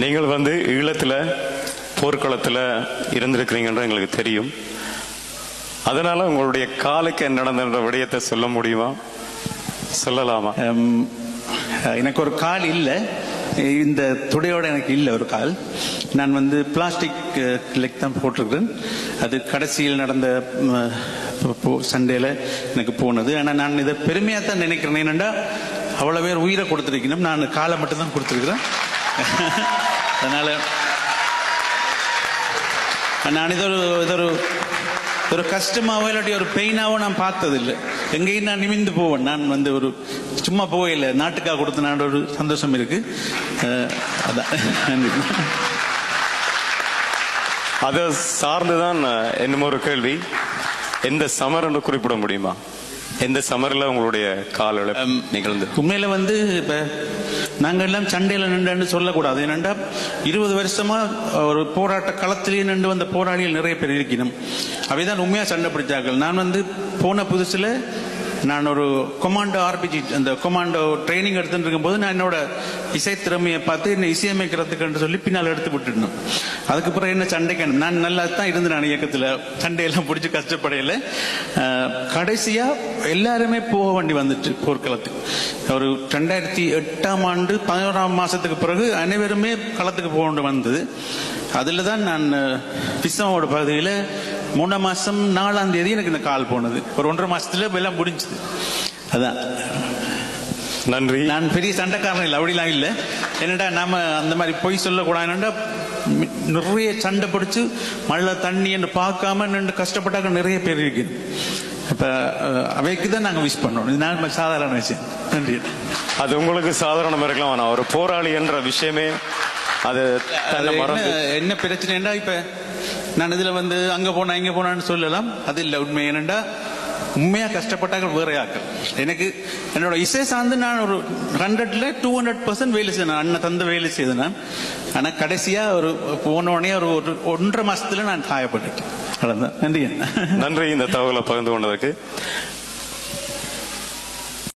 நீங்கள் ஈழத்தில் போர்க்களத்தில் இருந்திருக்கிறீங்கன்ற எங்களுக்கு தெரியும். அதனால உங்களுடைய காலுக்கு என்ன நடந்த விடயத்தை சொல்ல முடியுமா, சொல்லலாமா? எனக்கு ஒரு கால் இல்லை, இந்த துடையோட எனக்கு இல்லை ஒரு கால். நான் பிளாஸ்டிக் லெக் தான் போட்டிருக்கிறேன். அது கடைசியில் நடந்த சண்டேல எனக்கு போனது. ஆனால் நான் இதை பெருமையாக தான் நினைக்கிறேன். ஏனென்றா அவ்வளோ பேர் உயிரை கொடுத்துருக்கணும், நான் காலை மட்டும்தான் கொடுத்துருக்குறேன். அதனால நான் இதொரு ஒரு கஷ்டமாவோ இல்லாட்டி ஒரு பெயினாவோ நான் பார்த்ததில்லை. எங்கேயும் நான் நிமிந்து போவேன். நான் ஒரு சும்மா போகல, நாட்டுக்காக கொடுத்த நான் ஒரு சந்தோஷம் இருக்கு. அதான் அதை சார்ந்துதான் என்னமோ ஒரு கேள்வி. எந்த சமர் என்று குறிப்பிட முடியுமா? எந்த சமரில் உங்களுடைய கால நிகழ்ந்து? உண்மையில இப்ப நாங்கள் எல்லாம் சண்டையில நின்று சொல்லக்கூடாது. ஏனென்றா 20 வருஷமா ஒரு போராட்ட களத்திலேயே நின்று வந்த போராளிகள் நிறைய பேர் இருக்கணும். அவைதான் உண்மையா சண்டை பிடிச்சார்கள். நான் போன புதுசுல நான் ஒரு கொமாண்டோ ஆர்பிஜி அந்த கொமாண்டோ ட்ரைனிங் எடுத்துட்டு இருக்கும்போது நான் என்னோட இசை திறமையை பார்த்து என்ன இசையமைக்கிறதுக்கு சொல்லி பின்னால் எடுத்து விட்டுடணும். அதுக்கு பிறகு என்ன சண்டைக்கு நான் நல்லா தான் இருந்தேன். நான் இயக்கத்தில் சண்டையெல்லாம் பிடிச்சி கஷ்டப்படையில கடைசியா எல்லாருமே போக வேண்டி வந்துட்டு போர்க்களத்துக்கு. ஒரு 2008ஆம் ஆண்டு 11ஆம் மாசத்துக்கு பிறகு அனைவருமே களத்துக்கு போக வேண்டி வந்தது. அதில் தான் நான் பிசமோட பகுதியில் 3ஆம் மாசம் 4ஆம் தேதி எனக்கு இந்த கால் போனது. ஒரு 1.5 மாசத்துல எல்லாம் முடிஞ்சது. அதான். நன்றி. நான் பெரிய சண்டைக்காரன் இல்லை, அப்படிலாம் இல்லை. என்னடா நாம அந்த மாதிரி பொய் சொல்லக்கூடாதுன்னா நிறைய சண்டை பிடிச்சு மழை தண்ணி என்று பார்க்காம நின்று கஷ்டப்பட்டாக்க நிறைய பேர் இருக்கு. இப்ப அவைக்கு தான் நாங்க விஷ் பண்ணோம். இது நான் சாதாரண விஷயம். நன்றி. அது உங்களுக்கு சாதாரணமா இருக்கலாம், ஆனா ஒரு போராளி என்ற விஷயமே அது என்ன பிரச்சனைடா? இப்ப நான் இதுல அங்க போனா இங்க போனான்னு சொல்லலாம், அது இல்லை உண்மை. ஏனண்டா உண்மையா கஷ்டப்பட்டாங்க வேற ஆக்கள். எனக்கு என்னோட இசை சார்ந்து நான் ஒரு 100ல 200% வேலை செய்தேன். அண்ணன் தந்த வேலை செய்தேன் நான். ஆனா கடைசியா ஒரு போனோடனே ஒரு 1.5 மாசத்துல நான் காயப்பட்டுட்டேன். நன்றி. நன்றி இந்த தகவலை பகிர்ந்து கொண்டதற்கு.